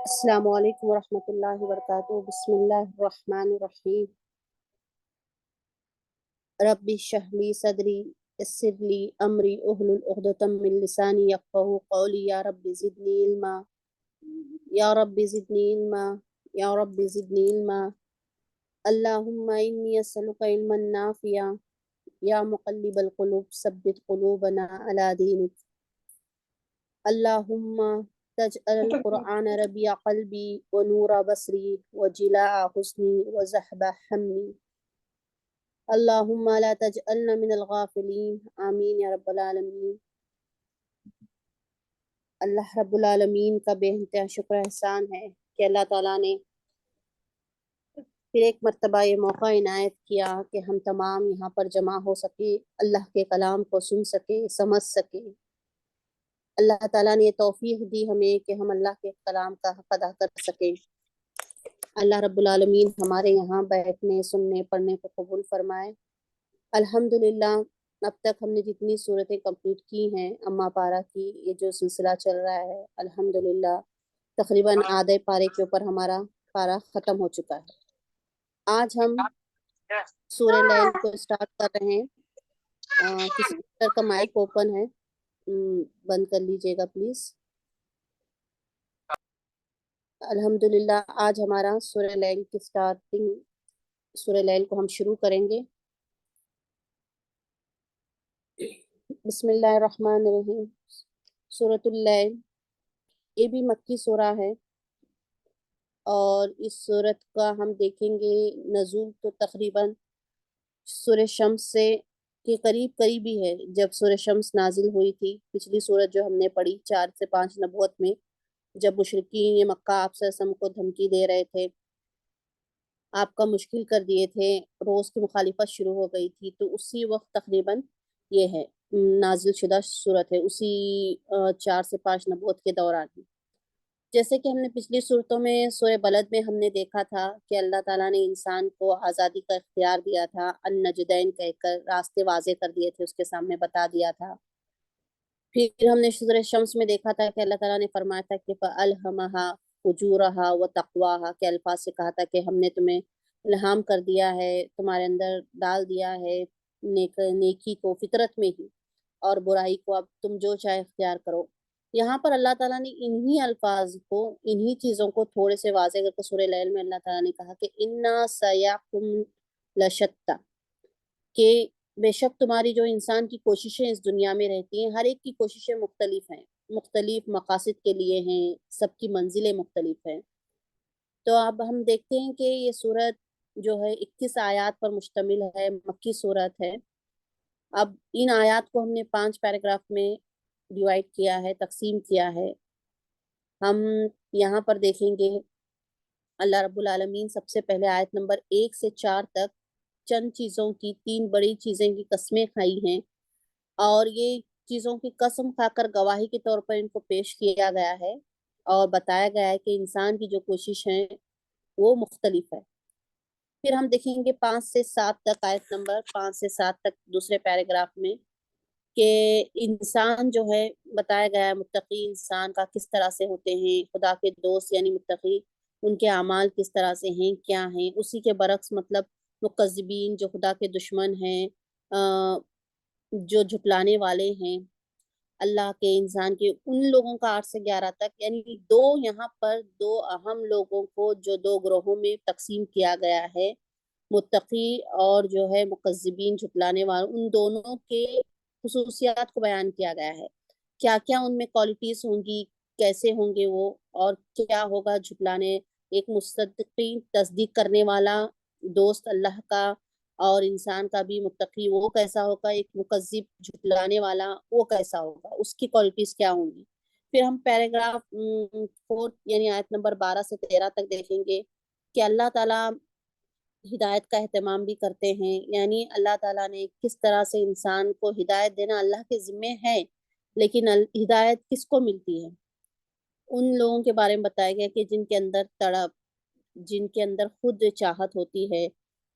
السلام علیکم ورحمۃ اللہ وبرکاتہ۔ بسم اللہ الرحمن الرحیم۔ رب اشرح لی صدری یسر لی امری احلل عقدۃ من لسانی یفقہوا قولی۔ یا رب زدنی علما، یا رب زدنی علما، یا رب زدنی علما۔ اللہم انی اسألک علما نافعا، یا مقلب القلوب ثبت قلوبنا علی دینک۔ اللہم تجعل القرآن ربیع قلبی ونور بصری وجلاء حسنی وذہب ہمی۔ اللہم لا تجعلنا من الغافلین، آمین یا رب العالمین۔ اللہ رب العالمین کا بے انتہا شکر احسان ہے کہ اللہ تعالیٰ نے پھر ایک مرتبہ یہ موقع عنایت کیا کہ ہم تمام یہاں پر جمع ہو سکے، اللہ کے کلام کو سن سکے، سمجھ سکے۔ اللہ تعالیٰ نے یہ توفیق دی ہمیں کہ ہم اللہ کے کلام کا حق ادا کر سکیں۔ اللہ رب العالمین ہمارے یہاں بیٹھنے، سننے، پڑھنے کو قبول فرمائے۔ الحمدللہ اب تک ہم نے جتنی صورتیں کمپلیٹ کی ہیں اما پارہ کی، یہ جو سلسلہ چل رہا ہے، الحمدللہ تقریباً آدھے پارے کے اوپر ہمارا پارہ ختم ہو چکا ہے۔ آج ہم سورہ لیل کو اسٹارٹ کر رہے ہیں۔ کسی کا مائک اوپن ہے، بند کر لیجئے گا پلیز۔ الحمدللہ آج ہمارا سورہ لیل کی سٹارٹنگ، سورہ لیل کو ہم شروع کریں گے۔ بسم اللہ الرحمن الرحیم۔ سورۃ اللیل یہ بھی مکی سورہ ہے، اور اس سورت کا ہم دیکھیں گے نزول تو تقریباً سورہ شمس سے کے قریب قریب ہی ہے۔ جب سورہ شمس نازل ہوئی تھی، پچھلی سورت جو ہم نے پڑھی 4 سے 5 نبوت میں، جب مشرکین مکہ آپ صلی اللہ علیہ وسلم کو دھمکی دے رہے تھے، آپ کا مشکل کر دیے تھے، روز کی مخالفت شروع ہو گئی تھی، تو اسی وقت تقریباً یہ ہے نازل شدہ صورت ہے، اسی 4 سے 5 نبوت کے دوران ہی۔ جیسے کہ ہم نے پچھلی صورتوں میں سورہ بلد میں ہم نے دیکھا تھا کہ اللہ تعالیٰ نے انسان کو آزادی کا اختیار دیا تھا، النجدین کہہ کر راستے واضح کر دیے تھے، اس کے سامنے بتا دیا تھا۔ پھر ہم نے سورہ شمس میں دیکھا تھا کہ اللہ تعالیٰ نے فرمایا تھا کہ فَأَلْهَمَهَا فُجُورَهَا وَتَقْوَاهَا کے الفاظ سے کہا تھا کہ ہم نے تمہیں الہام کر دیا ہے، تمہارے اندر ڈال دیا ہے نیکی کو فطرت میں ہی، اور برائی کو اب تم جو چاہے اختیار کرو۔ یہاں پر اللہ تعالیٰ نے انہی الفاظ کو، انہی چیزوں کو تھوڑے سے واضح کر کے سورہ لیل میں اللہ تعالیٰ نے کہا کہ اِنَّا سَعْيَكُمْ لَشَتَّىٰ، کہ بے شک تمہاری جو انسان کی کوششیں اس دنیا میں رہتی ہیں، ہر ایک کی کوششیں مختلف ہیں، مختلف مقاصد کے لیے ہیں، سب کی منزلیں مختلف ہیں۔ تو اب ہم دیکھتے ہیں کہ یہ سورت جو ہے 21 آیات پر مشتمل ہے، مکی سورت ہے۔ اب ان آیات کو ہم نے 5 پیراگراف میں ڈیوائڈ کیا ہے، تقسیم کیا ہے۔ ہم یہاں پر دیکھیں گے اللہ رب العالمین سب سے پہلے آیت نمبر 1 سے 4 تک چند چیزوں کی، 3 بڑی چیزیں کی قسمیں کھائی ہیں، اور یہ چیزوں کی قسم کھا کر گواہی کے طور پر ان کو پیش کیا گیا ہے، اور بتایا گیا ہے کہ انسان کی جو کوشش ہے وہ مختلف ہے۔ پھر ہم دیکھیں گے 5 سے 7 تک، آیت نمبر 5 سے 7 تک دوسرے پیراگراف میں، کہ انسان جو ہے بتایا گیا ہے متقی انسان کا کس طرح سے ہوتے ہیں، خدا کے دوست یعنی متقی ان کے اعمال کس طرح سے ہیں، کیا ہیں۔ اسی کے برعکس مطلب مکذبین جو خدا کے دشمن ہیں، جو جھٹلانے والے ہیں اللہ کے، انسان کے، ان لوگوں کا 8 سے 11 تک، یعنی یہاں پر 2 اہم لوگوں کو جو 2 گروہوں میں تقسیم کیا گیا ہے، متقی اور جو ہے مکذبین جھٹلانے والے، ان دونوں کے خصوصیات کو بیان کیا گیا ہے، کیا کیا ان میں کوالٹیز ہوں گی، کیسے ہوں گے وہ، اور کیا ہوگا جھٹلانے، ایک مصدقی تصدیق کرنے والا دوست اللہ کا اور انسان کا بھی متقی وہ کیسا ہوگا، ایک مکذب جھٹلانے والا وہ کیسا ہوگا، اس کی کوالٹیز کیا ہوں گی۔ پھر ہم پیراگراف 4 یعنی آیت نمبر 12 سے 13 تک دیکھیں گے کہ اللہ تعالیٰ ہدایت کا اہتمام بھی کرتے ہیں، یعنی اللہ تعالیٰ نے کس طرح سے انسان کو ہدایت دینا اللہ کے ذمے ہے، لیکن ہدایت کس کو ملتی ہے، ان لوگوں کے بارے میں بتایا گیا کہ جن کے اندر تڑپ، جن کے اندر خود چاہت ہوتی ہے،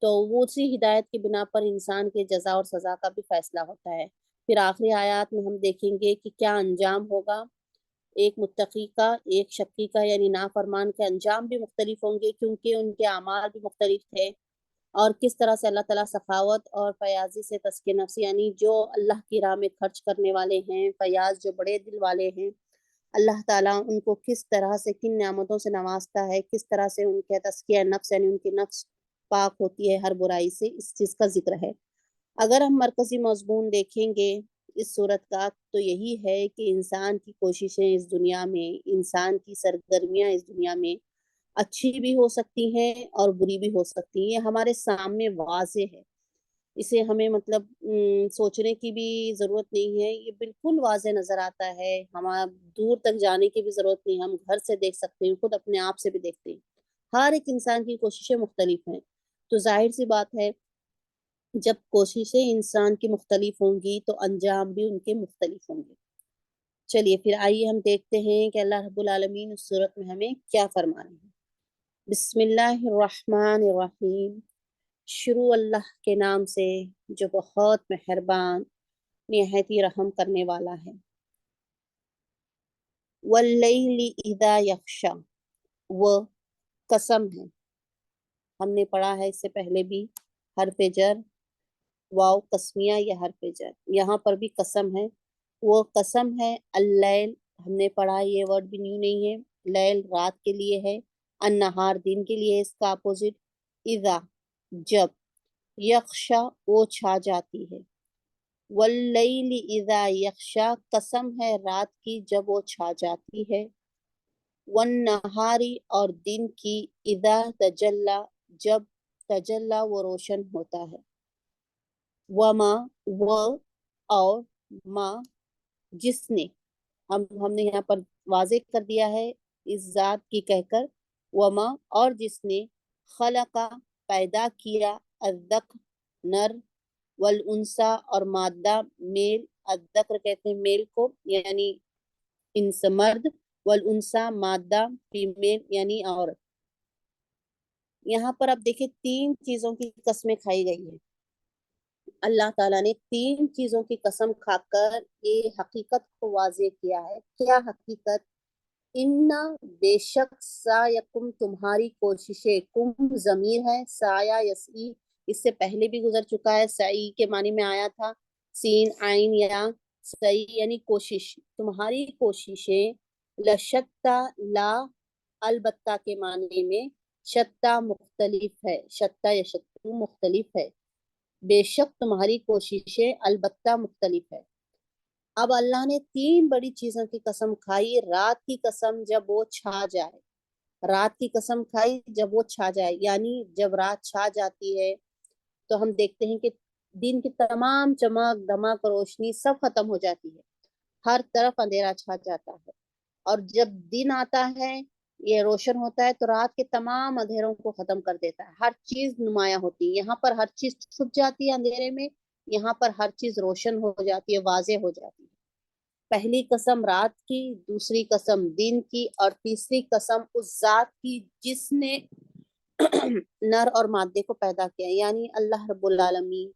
تو وہ اسی ہدایت کی بنا پر انسان کے جزا اور سزا کا بھی فیصلہ ہوتا ہے۔ پھر آخری آیات میں ہم دیکھیں گے کہ کیا انجام ہوگا ایک متقی کا ایک شقی کا یعنی نافرمان کے انجام بھی مختلف ہوں گے، کیونکہ ان کے اعمال بھی مختلف تھے۔ اور کس طرح سے اللہ تعالیٰ سخاوت اور فیاضی سے تزکیہ نفس، یعنی جو اللہ کی راہ میں خرچ کرنے والے ہیں، فیاض جو بڑے دل والے ہیں، اللہ تعالیٰ ان کو کس طرح سے کن نعمتوں سے نوازتا ہے، کس طرح سے ان کے تزکیہ نفس یعنی ان کی نفس پاک ہوتی ہے ہر برائی سے، اس چیز کا ذکر ہے۔ اگر ہم مرکزی مضمون دیکھیں گے اس صورت کا تو یہی ہے کہ انسان کی کوششیں اس دنیا میں، انسان کی سرگرمیاں اس دنیا میں اچھی بھی ہو سکتی ہیں اور بری بھی ہو سکتی ہیں، یہ ہمارے سامنے واضح ہے، اسے ہمیں مطلب سوچنے کی بھی ضرورت نہیں ہے، یہ بالکل واضح نظر آتا ہے، ہمارا دور تک جانے کی بھی ضرورت نہیں، ہم گھر سے دیکھ سکتے ہیں، خود اپنے آپ سے بھی دیکھتے ہیں، ہر ایک انسان کی کوششیں مختلف ہیں، تو ظاہر سی بات ہے جب کوششیں انسان کی مختلف ہوں گی تو انجام بھی ان کے مختلف ہوں گے۔ چلیے پھر آئیے ہم دیکھتے ہیں کہ اللہ رب العالمین اس صورت میں ہمیں کیا فرما رہے ہیں۔ بسم اللہ الرحمن الرحیم، شروع اللہ کے نام سے جو بہت مہربان نہایت ہی رحم کرنے والا ہے۔ واللیل اذا یغشی، وہ قسم ہے، ہم نے پڑھا ہے اس سے پہلے بھی، حرف جر واو قسمیہ یا حرف جر، یہاں پر بھی قسم ہے، وہ قسم ہے، اللیل ہم نے پڑھا، یہ ورڈ بھی نیو نہیں ہے، لیل رات کے لیے ہے، النہار دن کے لیے، اس کا اپوزٹ اذا جب، یغشا وہ چھا جاتی ہے، واللیل اذا یغشا قسم ہے رات کی جب وہ چھا جاتی ہے، والنہاری اور دن کی، اذا تجلا جب تجلا وہ روشن ہوتا ہے، وما وہ اور ما جس نے، ہم نے یہاں پر واضح کر دیا ہے اس ذات کی کہہ کر، وما اور جس نے، خلقا پیدا کیا، الذکر نر، والانسا اور مادہ میل، الذکر کہتے ہیں میل کو یعنی انس مرد، والانسا مادہ فیمیل یعنی عورت۔ یہاں پر اب دیکھیں تین چیزوں کی قسمیں کھائی گئی ہیں، اللہ تعالیٰ نے تین چیزوں کی قسم کھا کر یہ حقیقت کو واضح کیا ہے۔ کیا حقیقت؟ انا بے شک، سایکم تمہاری کوششیں، کم ضمیر ہے، سایہ یسعی اس سے پہلے بھی گزر چکا ہے، سعی کے معنی میں آیا تھا، سین عین یا سعی یعنی کوشش، تمہاری کوششیں، لشتا لا البتہ کے معنی میں، شتا مختلف ہے، شتا یا شتو مختلف ہے، بے شک تمہاری کوششیں البتہ مختلف ہے۔ اب اللہ نے تین بڑی چیزوں کی قسم کھائی، رات کی قسم جب وہ چھا جائے، رات کی قسم کھائی جب وہ چھا جائے، یعنی جب رات چھا جاتی ہے تو ہم دیکھتے ہیں کہ دن کی تمام چمک دمک روشنی سب ختم ہو جاتی ہے، ہر طرف اندھیرا چھا جاتا ہے، اور جب دن آتا ہے یہ روشن ہوتا ہے تو رات کے تمام اندھیروں کو ختم کر دیتا ہے، ہر چیز نمایاں ہوتی ہے، یہاں پر ہر چیز چھپ جاتی ہے اندھیرے میں، یہاں پر ہر چیز روشن ہو جاتی ہے، واضح ہو جاتی ہے۔ پہلی قسم رات کی، دوسری قسم دن کی، اور تیسری قسم اس ذات کی جس نے نر اور مادے کو پیدا کیا، یعنی اللہ رب العالمین،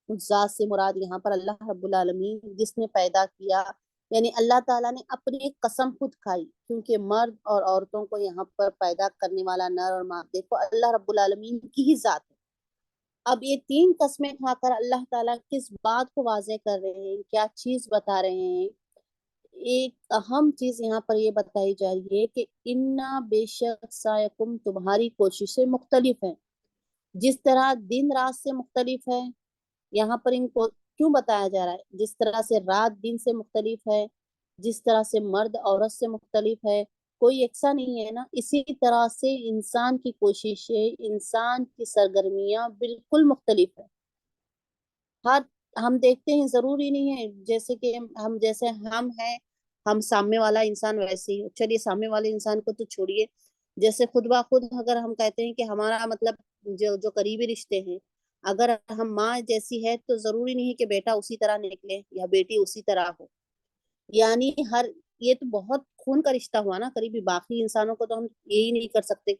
اس ذات سے مراد یہاں پر اللہ رب العالمین جس نے پیدا کیا، یعنی اللہ تعالیٰ نے اپنی ایک قسم خود کھائی، کیونکہ مرد اور عورتوں کو یہاں پر پیدا کرنے والا نر اور مادے کو اللہ رب العالمین کی ہی ذات ہے۔ اب یہ تین قسمیں کھا کر اللہ تعالیٰ کس بات کو واضح کر رہے ہیں، کیا چیز بتا رہے ہیں؟ ایک اہم چیز یہاں پر یہ بتائی جا رہی ہے کہ انا بے شک سایکم تمہاری کوششیں مختلف ہیں، جس طرح دن رات سے مختلف ہے، یہاں پر ان کو کیوں بتایا جا رہا ہے؟ جس طرح سے رات دن سے مختلف ہے، جس طرح سے مرد عورت سے مختلف ہے، کوئی یکساں نہیں ہے نا، اسی طرح سے انسان کی کوششیں، انسان کی سرگرمیاں بالکل مختلف ہے، ہر ہم دیکھتے ہیں ضروری نہیں ہے جیسے کہ ہم جیسے ہم ہیں، ہم سامنے والا انسان ویسے ہی، چلیے سامنے والے انسان کو تو چھوڑیے، جیسے خود بخود اگر ہم کہتے ہیں کہ ہمارا مطلب جو قریبی رشتے ہیں، اگر ہم ماں جیسی ہے تو ضروری نہیں کہ بیٹا اسی طرح نکلے یا بیٹی اسی طرح ہو، یعنی یہ تو بہت خون کا رشتہ ہوا نا قریبی، باقی انسانوں کو تو ہم یہی نہیں کر سکتے،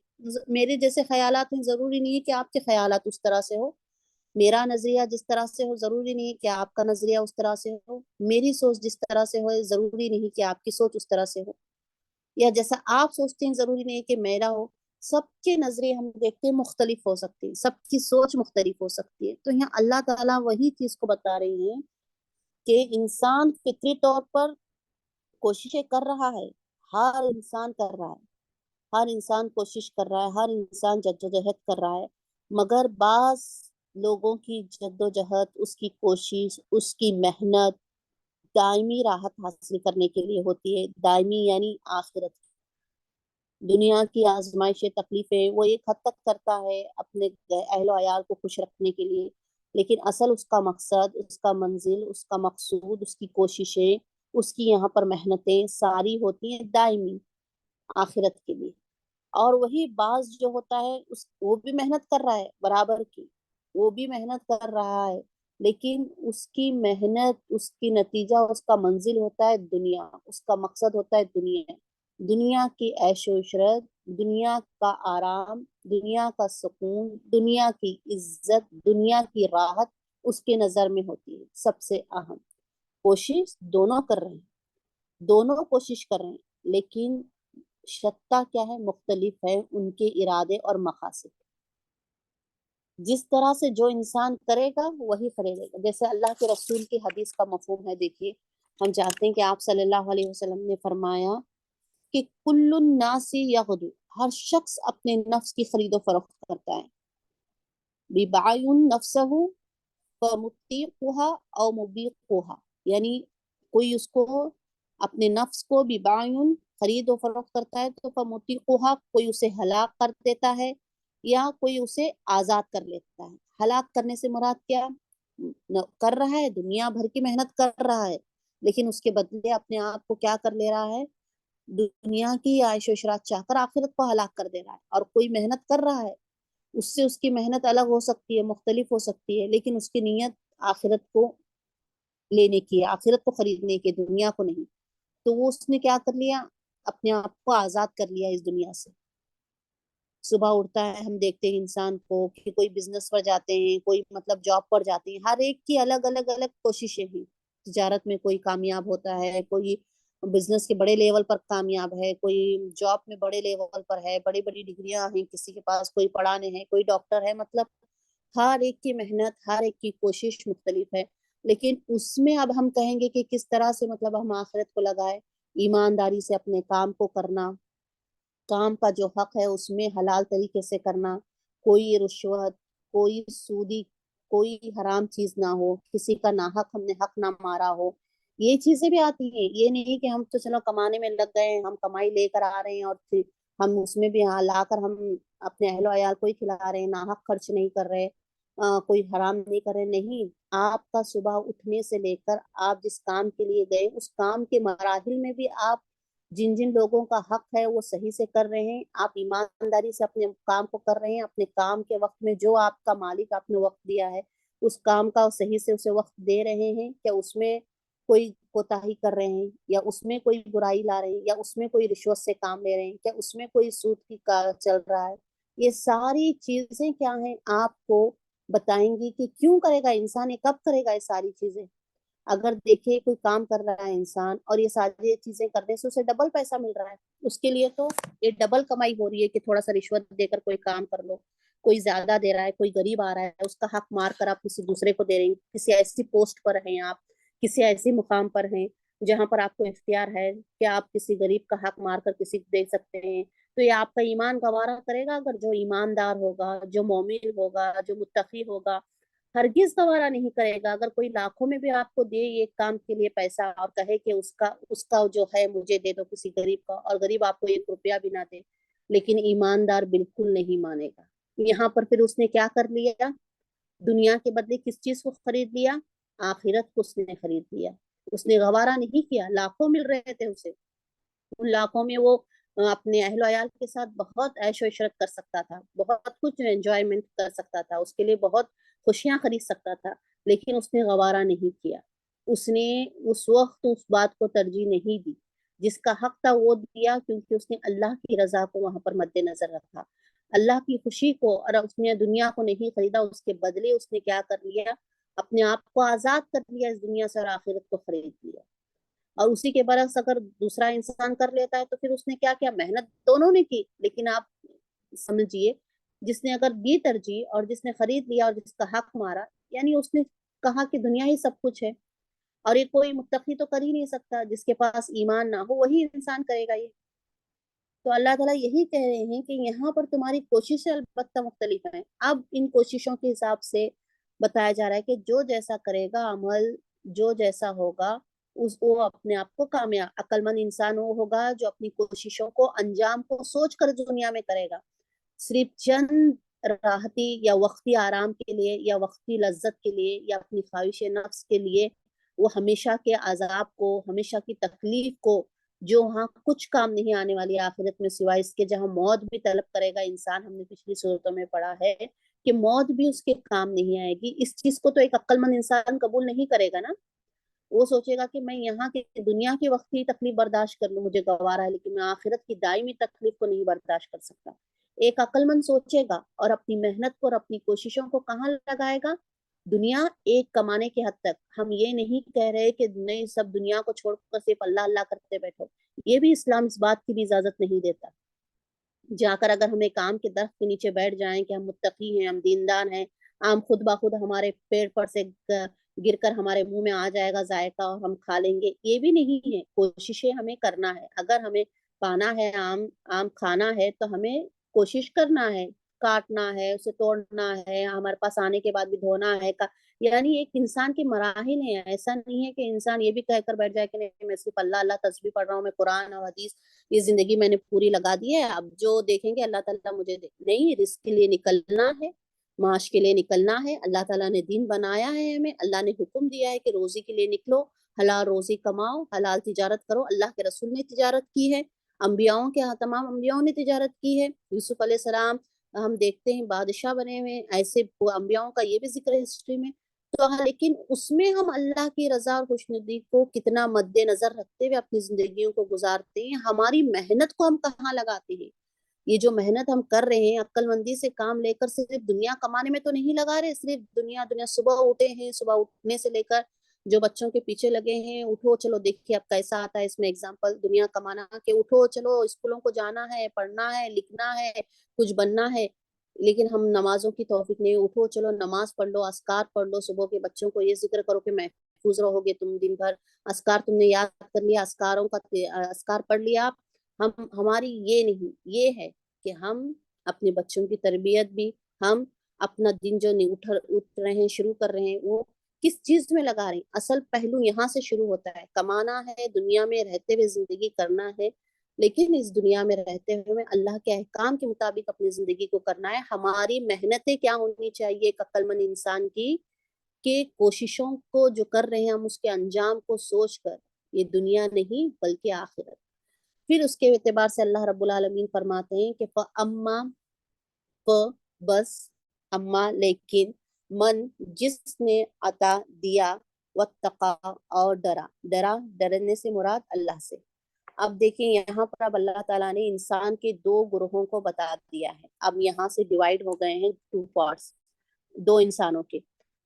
میرے جیسے خیالات ہیں ضروری نہیں ہے کہ آپ کے خیالات اس طرح سے ہو، میرا نظریہ جس طرح سے ہو ضروری نہیں کہ آپ کا نظریہ اس طرح سے ہو، میری سوچ جس طرح سے ہو ضروری نہیں کہ آپ کی سوچ اس طرح سے ہو، یا جیسا آپ سوچتے ہیں ضروری نہیں کہ میرا ہو. سب کے نظریے ہم دیکھتے ہیں مختلف ہو سکتے ہیں، سب کی سوچ مختلف ہو سکتی ہے. تو یہاں اللہ تعالیٰ وہی چیز کو بتا رہی ہیں کہ انسان فطری طور پر کوششیں کر رہا ہے، ہر انسان کر رہا ہے، ہر انسان کوشش کر رہا ہے، ہر انسان جدوجہد کر رہا ہے، مگر بعض لوگوں کی جدوجہد، اس کی کوشش، اس کی محنت دائمی راحت حاصل کرنے کے لیے ہوتی ہے. دائمی یعنی آخرت. دنیا کی آزمائشیں، تکلیفیں وہ ایک حد تک کرتا ہے اپنے اہل و عیال کو خوش رکھنے کے لیے، لیکن اصل اس کا مقصد، اس کا منزل، اس کا مقصود، اس کی کوششیں، اس کی یہاں پر محنتیں ساری ہوتی ہیں دائمی آخرت کے لیے. اور وہی بعض جو ہوتا ہے وہ بھی محنت کر رہا ہے برابر کی، وہ بھی محنت کر رہا ہے، لیکن اس کی محنت، اس کی نتیجہ، اس کا منزل ہوتا ہے دنیا، اس کا مقصد ہوتا ہے دنیا. دنیا کی عیش و عشرت، دنیا کا آرام، دنیا کا سکون، دنیا کی عزت، دنیا کی راحت اس کے نظر میں ہوتی ہے سب سے اہم. کوشش دونوں کر رہے ہیں، دونوں کوشش کر رہے ہیں، لیکن شتہ کیا ہے؟ مختلف ہے ان کے ارادے اور مقاصد. جس طرح سے جو انسان کرے گا وہی خریدے گا. جیسے اللہ کے رسول کی حدیث کا مفہوم ہے، دیکھیے ہم چاہتے ہیں کہ آپ صلی اللہ علیہ وسلم نے فرمایا کہ کل الناس یغدو، ہر شخص اپنے نفس کی خرید و فروخت کرتا ہے. بباع نفسہ فمطیقها او مبیقها، یعنی کوئی اس کو اپنے نفس کو بباع خرید و فروخت کرتا ہے تو فمطیقها، کوئی اسے ہلاک کر دیتا ہے یا کوئی اسے آزاد کر لیتا ہے. ہلاک کرنے سے مراد کیا؟ کر رہا ہے دنیا بھر کی محنت کر رہا ہے، لیکن اس کے بدلے اپنے آپ کو کیا کر لے رہا ہے؟ دنیا کی عائش و عشرت چاہ کر آخرت کو ہلاک کر دے رہا ہے. اور کوئی محنت کر رہا ہے، اس سے اس کی محنت الگ ہو سکتی ہے، مختلف ہو سکتی ہے، لیکن اس کی نیت آخرت کو لینے کی ہے، آخرت کو خریدنے کی، دنیا کو نہیں. تو وہ اس نے کیا کر لیا؟ اپنے آپ کو آزاد کر لیا اس دنیا سے. صبح اٹھتا ہے، ہم دیکھتے ہیں انسان کو کہ کوئی بزنس پر جاتے ہیں، کوئی مطلب جاب پر جاتے ہیں، ہر ایک کی الگ الگ الگ کوششیں ہیں. تجارت میں کوئی کامیاب ہوتا ہے، کوئی بزنس کے بڑے لیول پر کامیاب ہے، کوئی جاب میں بڑے لیول پر ہے، بڑی بڑی ڈگریاں ہیں کسی کے پاس، کوئی پڑھانے ہیں، کوئی ڈاکٹر ہے. مطلب ہر ایک کی محنت، ہر ایک کی کوشش مختلف ہے. لیکن اس میں اب ہم کہیں گے کہ کس طرح سے مطلب ہم آخرت کو لگائے. ایمانداری سے اپنے کام کو کرنا، کام کا جو حق ہے اس میں حلال طریقے سے کرنا، کوئی رشوت، کوئی سودی، کوئی حرام چیز نہ ہو، کسی کا ناحق ہم نے حق نہ مارا ہو. یہ چیزیں بھی آتی ہیں. یہ نہیں کہ ہم تو چلو کمانے میں لگ گئے ہیں، ہم کمائی لے کر آ رہے ہیں اور پھر ہم اس میں بھی لا کر ہم اپنے اہل و عیال کو ہی کھلا رہے ہیں، ناحق خرچ نہیں کر رہے، کوئی حرام نہیں کر رہے. نہیں، آپ کا صبح اٹھنے سے لے کر آپ جس کام کے لیے گئے اس کام کے مراحل میں بھی آپ جن جن لوگوں کا حق ہے وہ صحیح سے کر رہے ہیں، آپ ایمانداری سے اپنے کام کو کر رہے ہیں. اپنے کام کے وقت میں جو آپ کا مالک آپ نے وقت دیا ہے اس کام کا صحیح سے اسے وقت دے رہے ہیں، کیا اس میں کوئی کوتاہی کر رہے ہیں، یا اس میں کوئی برائی لا رہے ہیں، یا اس میں کوئی رشوت سے کام لے رہے ہیں، کیا اس میں کوئی سود کی کار چل رہا ہے. یہ ساری چیزیں کیا ہیں؟ آپ کو بتائیں گی کہ کیوں کرے گا انسان، یہ کب کرے گا یہ ساری چیزیں. اگر دیکھیں کوئی کام کر رہا ہے انسان اور یہ ساری چیزیں کرنے سے اسے ڈبل پیسہ مل رہا ہے، اس کے لیے تو یہ ڈبل کمائی ہو رہی ہے کہ تھوڑا سا رشوت دے کر کوئی کام کر لو. کوئی زیادہ دے رہا ہے، کوئی غریب آ رہا ہے، اس کا حق مار کر آپ کسی دوسرے کو دے رہی ہیں. کسی ایسی پوسٹ پر ہیں آپ، کسی ایسی مقام پر ہیں جہاں پر آپ کو اختیار ہے کہ آپ کسی غریب کا حق مار کر کسی کو دے سکتے ہیں. تو یہ آپ کا ایمان گوارا کرے گا؟ اگر جو ایماندار ہوگا، جو مومن ہوگا، جو متقی ہوگا، ہرگز گوارا نہیں کرے گا. اگر کوئی لاکھوں میں بھی آپ کو دے یہ کام کے لیے پیسہ اور کہے کہ اس کا جو ہے مجھے دے دو کسی غریب کا، اور غریب آپ کو 1 روپیہ بھی نہ دے، لیکن ایماندار بالکل نہیں مانے گا. یہاں پر پھر اس نے کیا کر لیا؟ دنیا کے بدلے کس چیز کو خرید لیا؟ آخرت کو اس نے خرید لیا. اس نے گوارا نہیں کیا. لاکھوں مل رہے تھے اسے، ان لاکھوں میں وہ اپنے اہل و عیال کے ساتھ بہت عیش و عشرت کر سکتا تھا، بہت کچھ انجوائمنٹ کر سکتا تھا، اس کے لیے بہت خوشیاں خرید سکتا تھا، لیکن اس نے گوارا نہیں کیا. اس نے اس وقت اس بات کو ترجیح نہیں دی. جس کا حق تھا وہ دیا، کیونکہ اس نے اللہ کی رضا کو وہاں پر مد نظر رکھا. اللہ کی خوشی کو، اور اس نے دنیا کو نہیں خریدا، اس کے بدلے اس نے کیا کر لیا، اپنے آپ کو آزاد کر لیا اس دنیا سے اور آخرت کو خرید لیا۔ اور اسی کے برعکس اگر دوسرا انسان کر لیتا ہے تو پھر اس نے کیا کیا، محنت دونوں نے کی، لیکن آپ سمجھیے جس نے اگر دی ترجیح اور جس نے خرید لیا اور جس کا حق مارا، یعنی اس نے کہا کہ دنیا ہی سب کچھ ہے، اور یہ کوئی متقی تو کر ہی نہیں سکتا، جس کے پاس ایمان نہ ہو وہی انسان کرے گا یہ۔ تو اللہ تعالیٰ یہی کہہ رہے ہیں کہ یہاں پر تمہاری کوششیں البتہ مختلف ہیں۔ اب ان کوششوں کے حساب سے بتایا جا رہا ہے کہ جو جیسا کرے گا عمل، جو جیسا ہوگا وہ اپنے آپ کو کامیاب، عقل مند انسان وہ ہوگا جو اپنی کوششوں کو، انجام کو سوچ کر دنیا میں کرے گا، صرف چند راحتی یا وقتی آرام کے لیے یا وقتی لذت کے لیے یا اپنی خواہش نفس کے لیے وہ ہمیشہ کے عذاب کو، ہمیشہ کی تکلیف کو، جو وہاں کچھ کام نہیں آنے والی آخرت میں سوائے اس کے جہاں موت بھی طلب کرے گا انسان۔ ہم نے پچھلی صورتوں میں پڑھا ہے کہ موت بھی اس کے کام نہیں آئے گی۔ اس چیز کو تو ایک عقل مند انسان قبول نہیں کرے گا نا، وہ سوچے گا کہ میں یہاں کی دنیا کی وقتی تکلیف برداشت کر لوں، مجھے گوارا ہے، لیکن میں آخرت کی دائمی تکلیف کو نہیں برداشت کر سکتا۔ ایک عقل مند سوچے گا اور اپنی محنت کو اور اپنی کوششوں کو کہاں لگائے گا، دنیا ایک کمانے کے حد تک۔ ہم یہ نہیں کہہ رہے کہ نہیں سب دنیا کو چھوڑ کر صرف اللہ اللہ کرتے بیٹھو، یہ بھی اسلام اس بات کی بھی اجازت نہیں دیتا۔ جا کر اگر ہم ایک آم کے درخت کے نیچے بیٹھ جائیں کہ ہم متقی ہیں، ہم دیندار ہیں، آم خود بخود ہمارے پیڑ پر سے گر کر ہمارے منہ میں آ جائے گا ذائقہ اور ہم کھا لیں گے، یہ بھی نہیں ہے۔ کوششیں ہمیں کرنا ہے، اگر ہمیں پانا ہے آم کھانا ہے تو ہمیں کوشش کرنا ہے، کاٹنا ہے، اسے توڑنا ہے، ہمارے پاس آنے کے بعد بھی دھونا ہے، یعنی ایک انسان کی مراحل ہیں۔ ایسا نہیں ہے کہ انسان یہ بھی کہہ کر بیٹھ جائے کہ نہیں میں صرف اللہ اللہ تسبیح پڑھ رہا ہوں، میں قرآن اور حدیث یہ زندگی میں نے پوری لگا دی ہے، اب جو دیکھیں گے اللہ تعالیٰ مجھے نہیں، رزق کے لیے نکلنا ہے، معاش کے لیے نکلنا ہے۔ اللہ تعالیٰ نے دین بنایا ہے ہمیں، اللہ نے حکم دیا ہے کہ روزی کے لیے نکلو، حلال روزی کماؤ، حلال تجارت کرو۔ اللہ کے رسول نے تجارت کی ہے، انبیاؤں کے تمام انبیاؤں نے تجارت کی ہے۔ یوسف علیہ السلام ہم دیکھتے ہیں بادشاہ بنے ہوئے، ایسے انبیاؤں کا یہ بھی ذکر ہے ہسٹری میں۔ تو لیکن اس میں ہم اللہ کی رضا اور خوشنودی کو کتنا مد نظر رکھتے ہوئے اپنی زندگیوں کو گزارتے ہیں، ہماری محنت کو ہم کہاں لگاتے ہیں۔ یہ جو محنت ہم کر رہے ہیں عقل مندی سے کام لے کر صرف دنیا کمانے میں تو نہیں لگا رہے، صرف دنیا صبح اٹھے ہیں، صبح اٹھنے سے لے کر جو بچوں کے پیچھے لگے ہیں، اٹھو چلو دیکھیے اب کیسا آتا ہے اس میں ایگزامپل دنیا کمانا، کہ اٹھو چلو اسکولوں کو جانا ہے، پڑھنا ہے، لکھنا ہے، کچھ بننا ہے، لیکن ہم نمازوں کی توفیق نہیں۔ اٹھو چلو نماز پڑھ لو، اذکار پڑھ لو، صبح کے بچوں کو یہ ذکر کرو کہ محفوظ رہو گے تم دن بھر، اذکار تم نے یاد کر لیا، اذکار پڑھ لیا آپ۔ ہماری یہ نہیں، یہ ہے کہ ہم اپنے بچوں کی تربیت بھی، ہم اپنا دن جو اٹھ رہے ہیں، شروع کر رہے ہیں، وہ کس چیز میں لگا رہے ہیں۔ اصل پہلو یہاں سے شروع ہوتا ہے، کمانا ہے، دنیا میں رہتے ہوئے زندگی کرنا ہے، لیکن اس دنیا میں رہتے ہوئے اللہ کے احکام کے مطابق اپنی زندگی کو کرنا ہے۔ ہماری محنتیں کیا ہونی چاہیے ایک عقل مند انسان کی، کہ کوششوں کو جو کر رہے ہیں ہم اس کے انجام کو سوچ کر، یہ دنیا نہیں بلکہ آخرت۔ پھر اس کے اعتبار سے اللہ رب العالمین فرماتے ہیں کہ بس، اما لیکن، من جس نے عطا دیا، واتقا اور ڈرنے سے مراد اللہ سے۔ اب دیکھیں یہاں پر اب اللہ تعالیٰ نے انسان کے دو گروہوں کو بتا دیا ہے، اب یہاں سے ڈیوائیڈ ہو گئے ہیں 2 پارٹس، دو انسانوں کے۔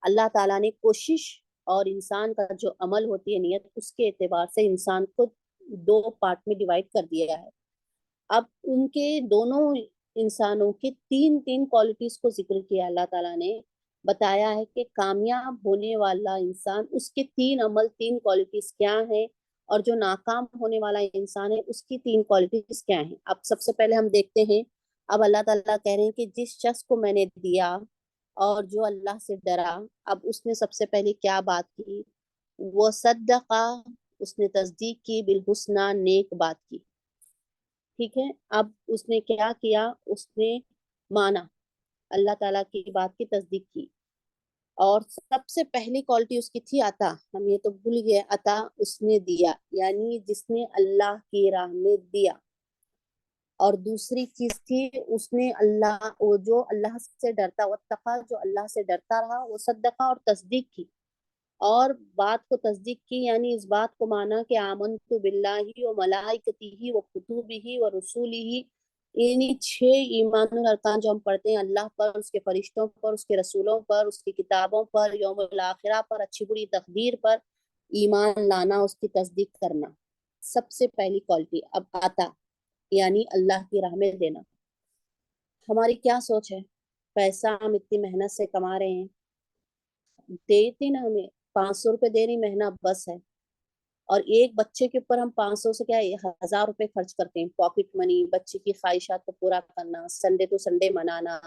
اللہ تعالیٰ نے کوشش اور انسان کا جو عمل ہوتی ہے نیت، اس کے اعتبار سے انسان کو 2 پارٹ میں ڈیوائیڈ کر دیا ہے۔ اب ان کے دونوں انسانوں کی 3 کوالٹیز کو ذکر کیا اللہ تعالیٰ نے، بتایا ہے کہ کامیاب ہونے والا انسان اس کے 3 عمل، 3 کوالٹیز کیا ہیں، اور جو ناکام ہونے والا انسان ہے اس کی 3 کوالٹیز کیا ہیں۔ اب سب سے پہلے ہم دیکھتے ہیں، اب اللہ تعالیٰ کہہ رہے ہیں کہ جس شخص کو میں نے دیا اور جو اللہ سے ڈرا، اب اس نے سب سے پہلے کیا بات کی، وہ صدقہ، اس نے تصدیق کی، بالحسنہ، نیک بات کی، ٹھیک ہے۔ اب اس نے کیا کیا، اس نے مانا، اللہ تعالیٰ کی بات کی تصدیق کی، اور سب سے پہلی کوالٹی اس کی تھی عطا، ہم یہ تو بھول گئے، عطا اس نے دیا، یعنی جس نے اللہ کی راہ میں دیا۔ اور دوسری چیز تھی اس نے وہ جو اللہ سے ڈرتا، واتقا، جو اللہ سے ڈرتا رہا، وہ صدقہ اور تصدیق کی، اور بات کو تصدیق کی، یعنی اس بات کو مانا کہ آمنت باللہ و ملائکتہ و کتبہ و رسولہ، یعنی 6 ایمان الارکان جو ہم پڑھتے ہیں، اللہ پر، اس کے فرشتوں پر، اس کے رسولوں پر، اس کی کتابوں پر، یوم الآخرہ پر، اچھی بری تقدیر پر ایمان لانا، اس کی تصدیق کرنا، سب سے پہلی کوالٹی۔ اب آتا یعنی اللہ کی راہ میں دینا۔ ہماری کیا سوچ ہے؟ پیسہ ہم اتنی محنت سے کما رہے ہیں، دیتے نا ہمیں 500 روپے دے رہی مہینہ بس ہے، اور ایک بچے کے اوپر ہم 500 سے کیا 1000 روپے خرچ کرتے ہیں، پاکٹ منی، بچے کی خواہشات کو پورا کرنا، سنڈے ٹو سنڈے منانا،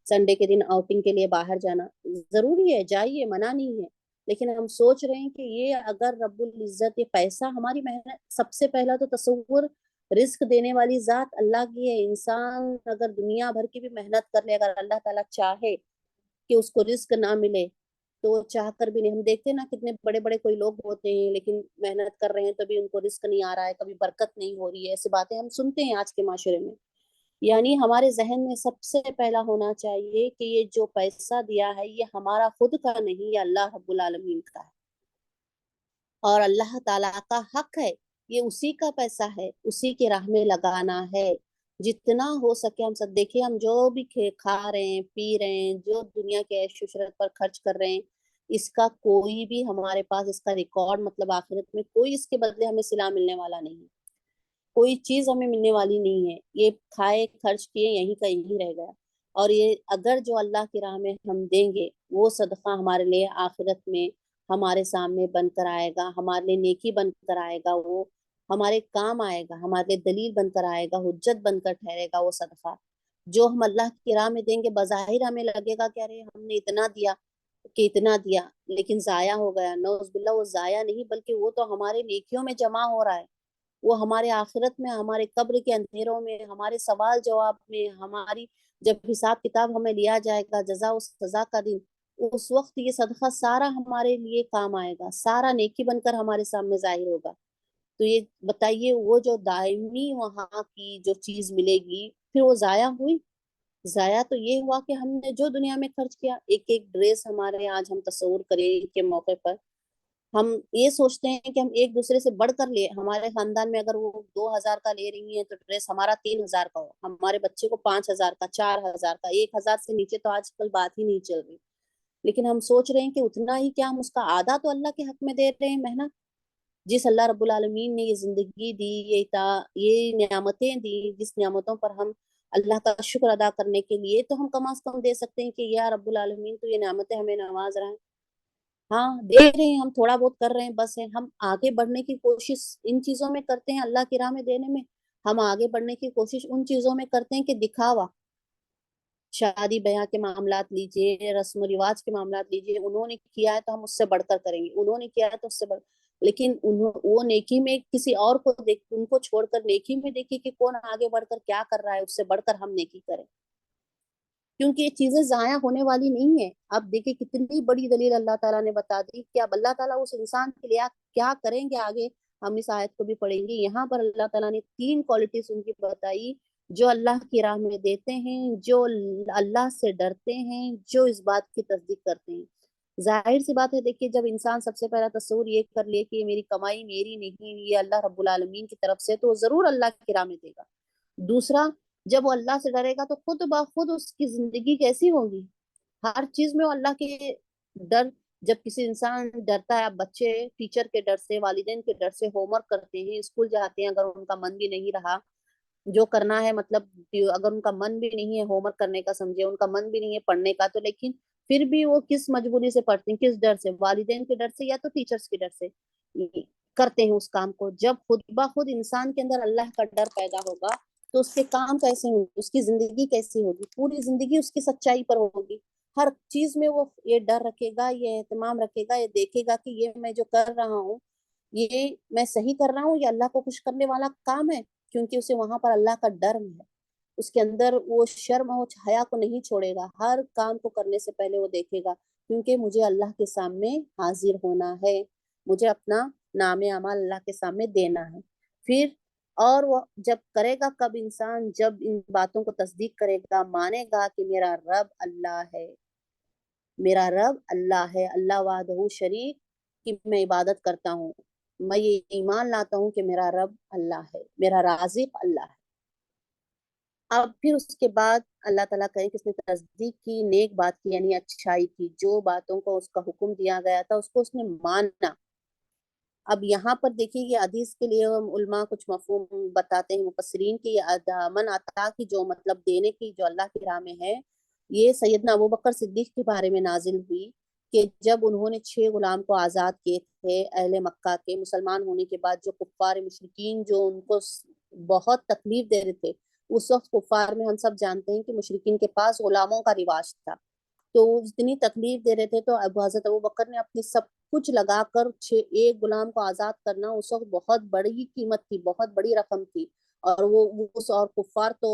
سنڈے کے دن آؤٹنگ کے لیے باہر جانا ضروری ہے، جائیے، منع نہیں ہے، لیکن ہم سوچ رہے ہیں کہ یہ اگر رب العزت یہ پیسہ ہماری محنت، سب سے پہلا تو تصور رزق دینے والی ذات اللہ کی ہے۔ انسان اگر دنیا بھر کی بھی محنت کر لے، اگر اللہ تعالیٰ چاہے کہ اس کو رزق نہ ملے تو وہ چاہ کر بھی نہیں، ہم دیکھتے ہیں نا کتنے بڑے بڑے کوئی لوگ ہوتے ہیں لیکن محنت کر رہے ہیں تبھی ان کو رزق نہیں آ رہا ہے، کبھی برکت نہیں ہو رہی ہے، ایسی باتیں ہم سنتے ہیں آج کے معاشرے میں۔ یعنی ہمارے ذہن میں سب سے پہلا ہونا چاہیے کہ یہ جو پیسہ دیا ہے یہ ہمارا خود کا نہیں، یہ اللہ رب العالمین کا ہے، اور اللہ تعالیٰ کا حق ہے، یہ اسی کا پیسہ ہے، اسی کی راہ میں لگانا ہے۔ جتنا ہو سکے ہم سب دیکھیں، ہم جو بھی کھا رہے ہیں، پی رہے ہیں، جو دنیا کے عیش و عشرت پر خرچ کر رہے ہیں، اس کا کوئی بھی ہمارے پاس اس کا ریکارڈ، مطلب آخرت میں کوئی اس کے بدلے ہمیں صلہ ملنے والا نہیں ہے، کوئی چیز ہمیں ملنے والی نہیں ہے، یہ کھائے خرچ کیے یہیں کا یہیں رہ گیا۔ اور یہ اگر جو اللہ کی راہ میں ہم دیں گے وہ صدقہ ہمارے لیے آخرت میں ہمارے سامنے بن کر آئے گا، ہمارے لیے نیکی بن کر آئے گا، وہ ہمارے کام آئے گا، ہمارے لیے دلیل بن کر آئے گا، حجت بن کر ٹھہرے گا وہ صدقہ جو ہم اللہ کی راہ میں دیں گے۔ بظاہر ہمیں لگے گا کہ ارے ہم نے اتنا دیا کہ اتنا دیا لیکن ضائع ہو گیا، نعوذ باللہ، وہ ضائع نہیں بلکہ وہ تو ہمارے نیکیوں میں جمع ہو رہا ہے، وہ ہمارے آخرت میں، ہمارے قبر کے اندھیروں میں، ہمارے سوال جواب میں، ہماری جب حساب کتاب ہمیں لیا جائے گا، جزا و سزا کا دن، اس وقت یہ صدقہ سارا ہمارے لیے کام آئے گا، سارا نیکی بن کر ہمارے سامنے ظاہر ہوگا۔ تو یہ بتائیے وہ جو دائمی وہاں کی جو چیز ملے گی پھر وہ ضائع ہوئی؟ ضائع تو یہ ہوا کہ ہم نے جو دنیا میں خرچ کیا، ایک ایک ڈریس ہمارے، آج ہم تصور کریں عید کے موقع پر ہم یہ سوچتے ہیں کہ ہم ایک دوسرے سے بڑھ کر لے، ہمارے خاندان میں اگر وہ 2000 کا لے رہی ہیں تو ڈریس ہمارا 3000 کا ہو، ہمارے بچے کو 5000 کا، 4000 کا، 1000 سے نیچے تو آج کل بات ہی نہیں چل رہی، لیکن ہم سوچ رہے ہیں کہ اتنا ہی کیا ہم اس کا آدھا تو اللہ کے حق میں دے رہے ہیں محنت۔ جس اللہ رب العالمین نے یہ زندگی دی، یہ نعمتیں دی، جس نعمتوں پر ہم اللہ کا شکر ادا کرنے کے لیے تو ہم کم از کم دے سکتے ہیں کہ یا رب العالمین تو یہ نعمتیں ہمیں نواز رہا ہے، ہاں دے رہے ہیں، ہم تھوڑا بہت کر رہے ہیں بس ہے، ہم آگے بڑھنے کی کوشش ان چیزوں میں کرتے ہیں، اللہ کی راہ میں دینے میں، ہم آگے بڑھنے کی کوشش ان چیزوں میں کرتے ہیں کہ دکھاوا، شادی بیاہ کے معاملات لیجئے، رسم و رواج کے معاملات لیجئے، انہوں نے کیا ہے تو ہم اس سے بڑھ کر کریں گے، انہوں نے کیا ہے تو اس سے بڑھ، لیکن وہ نیکی میں کسی اور کو دیکھ، ان کو چھوڑ کر نیکی میں دیکھیے کہ کون آگے بڑھ کر کیا کر رہا ہے، اس سے بڑھ کر ہم نیکی کریں، کیونکہ یہ چیزیں ضائع ہونے والی نہیں ہے۔ اب دیکھیں کتنی بڑی دلیل اللہ تعالیٰ نے بتا دی کہ اب اللہ تعالیٰ اس انسان کے لیے کیا کریں گے، آگے ہم اس آیت کو بھی پڑھیں گے، یہاں پر اللہ تعالیٰ نے 3 کوالٹیز ان کی بتائی، جو اللہ کی راہ میں دیتے ہیں، جو اللہ سے ڈرتے ہیں، جو اس بات کی تصدیق کرتے ہیں۔ ظاہر سی بات ہے، دیکھیے جب انسان سب سے پہلا تصور یہ کر لے کہ یہ میری کمائی میری نہیں، یہ اللہ رب العالمین کی طرف سے، تو ضرور اللہ کی راہ میں دے گا۔ دوسرا، جب وہ اللہ سے ڈرے گا تو خود بخود اس کی زندگی کیسی ہوگی، ہر چیز میں وہ اللہ کے ڈر، جب کسی انسان ڈرتا ہے، اب بچے ٹیچر کے ڈر سے، والدین کے ڈر سے ہوم ورک کرتے ہیں، اسکول جاتے ہیں، اگر ان کا من بھی نہیں رہا جو کرنا ہے، مطلب اگر ان کا من بھی نہیں ہے ہوم ورک کرنے کا، سمجھے ان کا من بھی نہیں ہے پڑھنے کا، تو لیکن پھر بھی وہ کس مجبوری سے پڑھتے ہیں، کس ڈر سے، والدین کے ڈر سے یا تو ٹیچرز کے ڈر سے کرتے ہیں اس کام کو۔ جب خود بخود انسان کے اندر اللہ کا ڈر پیدا ہوگا تو اس کے کام کیسے ہوں گے، اس کی زندگی کیسی ہوگی، پوری زندگی اس کی سچائی پر ہوگی، ہر چیز میں وہ یہ ڈر رکھے گا، یہ اہتمام رکھے گا، یہ دیکھے گا کہ یہ میں جو کر رہا ہوں یہ میں صحیح کر رہا ہوں، یہ اللہ کو خوش کرنے والا کام ہے، کیونکہ اسے وہاں پر اللہ کا ڈر ہے، اس کے اندر وہ شرم و حیا کو نہیں چھوڑے گا، ہر کام کو کرنے سے پہلے وہ دیکھے گا کیونکہ مجھے اللہ کے سامنے حاضر ہونا ہے، مجھے اپنا نام اعمال اللہ کے سامنے دینا ہے۔ پھر اور وہ جب کرے گا کب انسان، جب ان باتوں کو تصدیق کرے گا، مانے گا کہ میرا رب اللہ ہے، میرا رب اللہ ہے، اللہ وحدہ شریک کی میں عبادت کرتا ہوں، میں یہ ایمان لاتا ہوں کہ میرا رب اللہ ہے، میرا رازق اللہ ہے۔ اب پھر اس کے بعد اللہ تعالیٰ کہیں کہ اس نے تصدیق کی، نیک بات کی یعنی اچھائی کی، جو باتوں کو اس کا حکم دیا گیا تھا اس کو اس نے مانا۔ اب یہاں پر دیکھیے یہ حدیث کے لیے علماء کچھ مفہوم بتاتے ہیں مفسرین کی، من عطا کی جو مطلب دینے کی جو اللہ کی راہ میں ہے، یہ سیدنا ابوبکر صدیق کے بارے میں نازل ہوئی کہ جب انہوں نے 6 غلام کو آزاد کیے تھے اہل مکہ کے، مسلمان ہونے کے بعد جو کفار مشرکین جو ان کو بہت تکلیف دے رہے تھے، اس وقت کفار میں ہم سب جانتے ہیں کہ مشرکین کے پاس غلاموں کا رواج تھا، تو اتنی تکلیف دے رہے تھے تو حضرت ابوبکر نے اپنی سب کچھ لگا کر ایک غلام کو آزاد کرنا اس وقت بہت بڑی قیمت تھی، بہت بڑی رقم تھی، اور اور کفار تو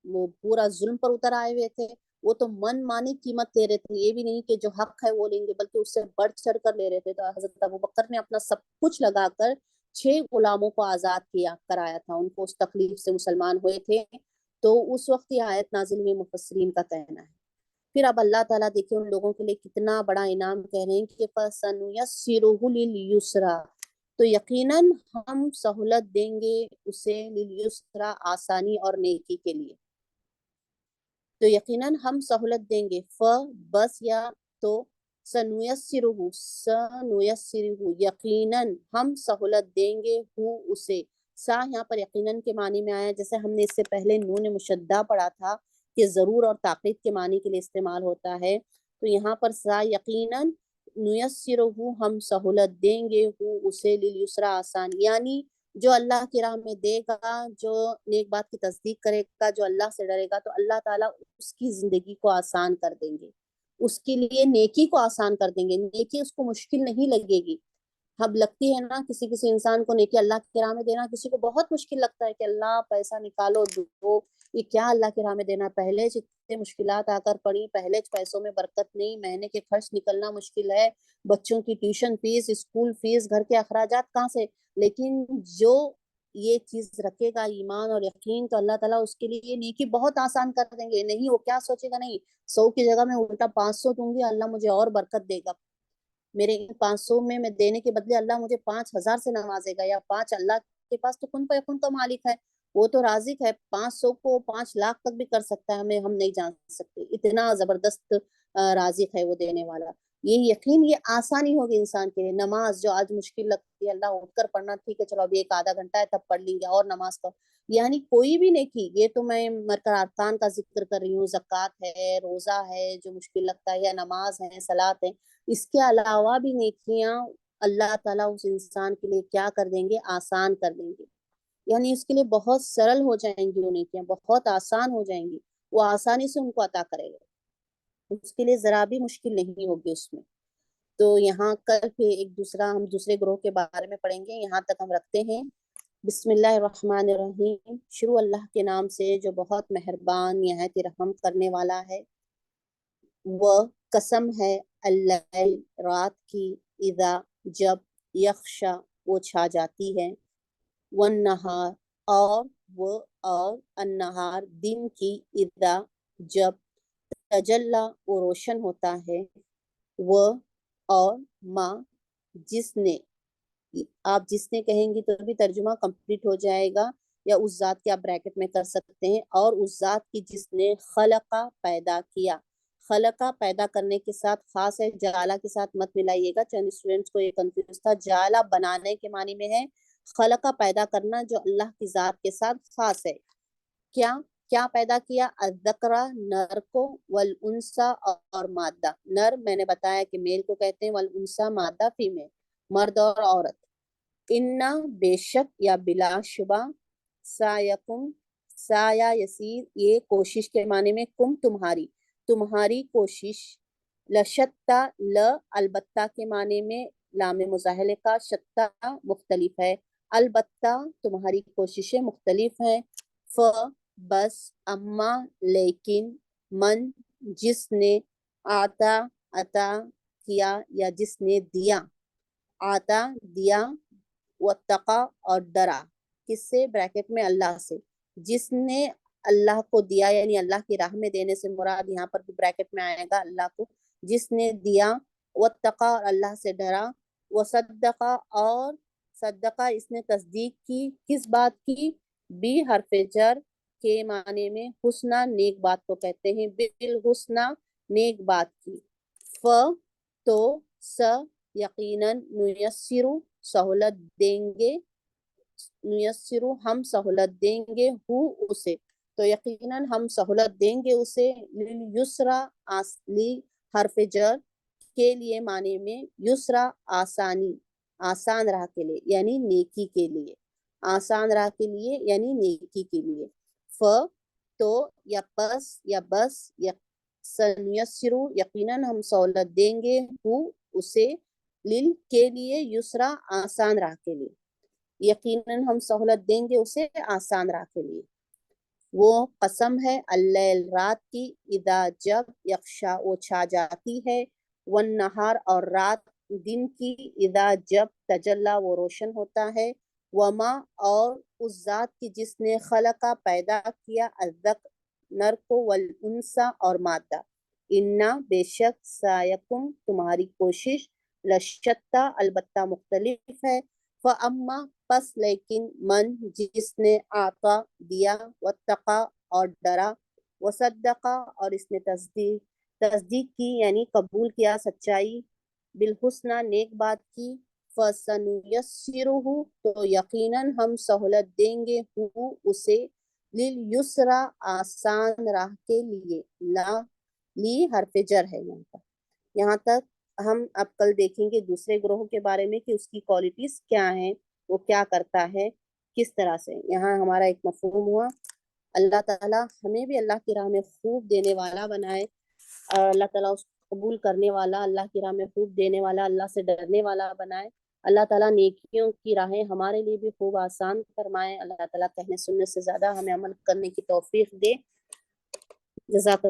وہ پورا ظلم پر اتر آئے ہوئے تھے، وہ تو من مانی قیمت لے رہے تھے، یہ بھی نہیں کہ جو حق ہے وہ لیں گے بلکہ اس سے بڑھ چڑھ کر لے رہے تھے، تو حضرت ابوبکر نے اپنا سب کچھ لگا کر 6 غلاموں کو آزاد کرایا تھا، ان کو اس تکلیف سے مسلمان ہوئے تھے، تو اس وقت یہ آیت نازل میں مفسرین کا کہنا ہے۔ پھر اب اللہ تعالیٰ دیکھیں ان لوگوں کے لیے کتنا بڑا انعام کہہ رہے ہیں کہ فَسَنُيَسِّرُهُ لِلْيُسْرَى، تو یقیناً ہم سہولت دیں گے اسے لِلْيُسْرَى آسانی اور نیکی کے لیے، تو یقیناً ہم سہولت دیں گے، بس یا تو سنویسرہ یقیناً ہم سہولت دیں گے اسے، یہاں پر یقیناً کے معنی میں آیا، جیسے ہم نے اس سے پہلے نون مشدہ پڑھا تھا کہ ضرور اور تاکید کے معنی کے لیے استعمال ہوتا ہے، تو یہاں پر یقیناً نیسرہ ہم سہولت دیں گے اسے لیسرا آسان، یعنی جو اللہ کی راہ میں دے گا، جو نیک بات کی تصدیق کرے گا، جو اللہ سے ڈرے گا، تو اللہ تعالیٰ اس کی زندگی کو آسان کر دیں گے، اس کے لیے نیکی کو آسان کر دیں گے، نیکی اس کو مشکل نہیں لگے گی۔ اب لگتی ہے نا کسی انسان کو نیکی اللہ کی راہ میں دینا کسی کو بہت مشکل لگتا ہے کہ اللہ پیسہ نکالو دو، یہ کیا اللہ کی راہ میں دینا، پہلے اتنے مشکلات آ کر پڑی، پہلے پیسوں میں برکت نہیں، مہینے کے خرچ نکلنا مشکل ہے، بچوں کی ٹیوشن فیس، اسکول فیس، گھر کے اخراجات کہاں سے، لیکن جو یہ چیز رکھے گا ایمان اور یقین، تو اللہ تعالیٰ اس کے لیے نیکی بہت آسان کر دیں گے، نہیں وہ کیا سوچے گا، نہیں 100 کی جگہ میں الٹا 500 دوں گی، اللہ مجھے اور برکت دے گا، میرے 500 میں دینے کے بدلے اللہ مجھے 5000 سے نوازے گا، یا 5 اللہ کے پاس تو کن فیکون کا مالک ہے، وہ تو رازق ہے، 500 کو 5 لاکھ تک بھی کر سکتا ہے، ہم نہیں جان سکتے، اتنا زبردست رازق ہے وہ دینے والا، یہ یقین، یہ آسانی ہوگی انسان کے لیے۔ نماز جو آج مشکل لگتی ہے، اللہ اٹھ کر پڑھنا، ٹھیک ہے چلو ابھی 1 آدھا گھنٹہ ہے تب پڑھ لیں گے، اور نماز کا یعنی کوئی بھی نیکی، یہ تو میں ارکان کا ذکر کر رہی ہوں، زکوٰۃ ہے، روزہ ہے جو مشکل لگتا ہے، یا نماز ہے، صلاۃ ہے، اس کے علاوہ بھی نیکیاں اللہ تعالیٰ اس انسان کے لیے کیا کر دیں گے، آسان کر دیں گے، یعنی اس کے لیے بہت سرل ہو جائیں گی، وہ نیکیاں بہت آسان ہو جائیں گی، وہ آسانی سے ان کو عطا کرے گا، اس کے لیے ذرا بھی مشکل نہیں ہوگی اس میں۔ تو یہاں کل پھر ہم دوسرے گروہ کے بارے میں پڑھیں گے، یہاں تک ہم رکھتے ہیں۔ بسم اللہ الرحمن الرحیم، شروع اللہ کے نام سے جو بہت مہربان نہایت رحم کرنے والا ہے۔ وہ قسم ہے اللیل رات کی، اذا جب، یخشا وہ چھا جاتی ہے، والنہار اور النہار دن کی، اذا جب، تجلا وہ روشن ہوتا ہے، وہ اور ما جس نے، آپ جس نے کہیں گی تو بھی ترجمہ کمپلیٹ ہو جائے گا، یا اس ذات کے آپ بریکٹ میں کر سکتے ہیں، اور اس ذات کی جس نے خلقہ پیدا کیا، خلقہ پیدا کرنے کے ساتھ خاص ہے، جعلہ کے ساتھ مت ملائیے گا، چند اسٹوڈنٹس کو یہ کنفیوز تھا، جعلہ بنانے کے معنی میں ہے، خلقہ پیدا کرنا جو اللہ کی ذات کے ساتھ خاص ہے، کیا پیدا کیا، الذکر نر کو، والانثی اور مادہ، نر میں نے بتایا کہ میل کو کہتے ہیں، والانثی مادہ فیمیل، مرد اور عورت، انا بے شک یا بلا شبہ، سایکم سایہ یسیر، یہ کوشش کے معنی میں، کم تمہاری کوشش، لشتہ البتہ کے معنی میں، لام مزاحلہ کا، شتہ مختلف ہے، البتہ تمہاری کوششیں مختلف ہیں، بس، اما لیکن، من جس نے، عطا کیا یا جس نے دیا، آتا دیا، واتقا اور ڈرا، کس سے، بریکٹ میں اللہ سے، جس نے اللہ کو دیا، یعنی اللہ کی راہ میں دینے سے مراد یہاں پر بھی بریکٹ میں آئے گا اللہ کو، جس نے دیا، واتقا اور اللہ سے ڈرا، وصدقا اور صدقہ اس نے تصدیق کی، کس بات کی، بھی حرف جر کے معنی میں حسنہ نیک بات کو کہتے ہیں، بالحسنہ نیک بات کی، ف تو س یقیناً نیسرو سہولت دیں گے، نیسرو ہم سہولت دیں گے ہو اسے، تو یقیناً ہم سہولت دیں گے اسے، یسرا لی حرف جر کے لیے معنی میں، یسرا آسانی، آسان راہ کے لیے یعنی نیکی کے لیے، آسان راہ کے لیے یعنی نیکی کے لیے، ف تو یا پس یا بس سنیسرو یقیناً ہم سہولت دیں گے ہو اسے، لل کے لیے، یسرا آسان راہ کے لیے، یقیناً ہم سہولت دیں گے اسے آسان راہ کے لیے۔ وہ قسم ہے اللیل رات کی، اذا جب یغشا وہ چھا جاتی ہے، والنہار اور رات دن کی، اذا جب تجلا وہ روشن ہوتا ہے، وما اور اس ذات کی جس نے خلقہ پیدا کیا، الذکر کو، والانثی اور مادہ، انا بے شک، سعیکم تمہاری کوشش، لشتیٰ البتہ مختلف ہے، فاما پس لیکن من جس نے آتا دیا، واتقا اور ڈرا، وصدقا اور اس نے تصدیق کی یعنی قبول کیا سچائی، بالحسنہ نیک بات کی، فسنیسرہ تو یقیناً ہم سہولت دیں گے ہو اسے، لیسرا آسان راہ کے لیے، لا لی حرف جر ہے یہاں تک ہم اب کل دیکھیں گے دوسرے گروہ کے بارے میں کہ اس کی کوالٹیز کیا ہیں، وہ کیا کرتا ہے کس طرح سے۔ یہاں ہمارا ایک مفہوم ہوا، اللہ تعالیٰ ہمیں بھی اللہ کی راہ میں خوب دینے والا بنائے، اور اللہ تعالیٰ اس کو قبول کرنے والا، اللہ کی راہ میں خوب دینے والا، اللہ سے ڈرنے والا بنائے۔ اللہ تعالیٰ نیکیوں کی راہیں ہمارے لیے بھی خوب آسان فرمائے۔ اللہ تعالیٰ کہنے سننے سے زیادہ ہمیں عمل کرنے کی توفیق دے۔ جزاک